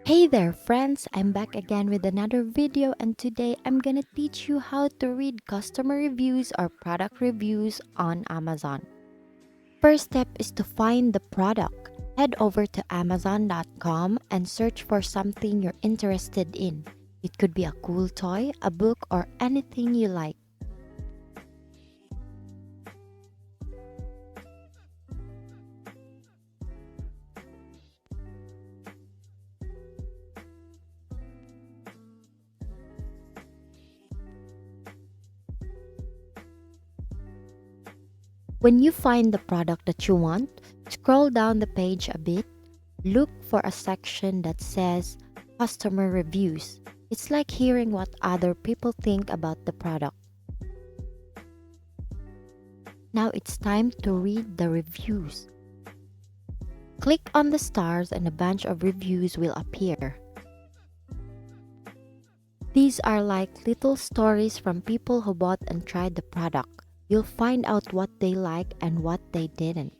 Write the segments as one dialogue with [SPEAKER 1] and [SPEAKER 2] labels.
[SPEAKER 1] Hey there friends, I'm back again with another video and today I'm gonna teach you how to read customer reviews or product reviews on Amazon. First step is to find the product. Head over to amazon.com and search for something you're interested in. It could be a cool toy, a book, or anything you like. When you find the product that you want, scroll down the page a bit. Look for a section that says customer reviews. It's like hearing what other people think about the product. Now it's time to read the reviews. Click on the stars and a bunch of reviews will appear. These are like little stories from people who bought and tried the product. You'll find out what they like and what they didn't.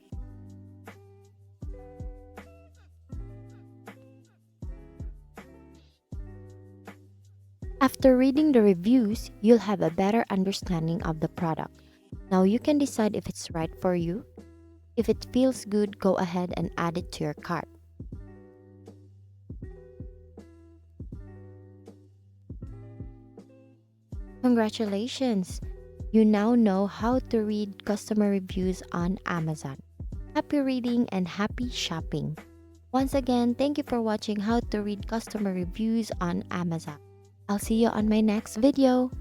[SPEAKER 1] After reading the reviews, you'll have a better understanding of the product. Now you can decide if it's right for you. If it feels good, go ahead and add it to your cart. Congratulations! You now know how to read customer reviews on Amazon. Happy reading and happy shopping! Once again, thank you for watching how to read customer reviews on Amazon. I'll see you on my next video.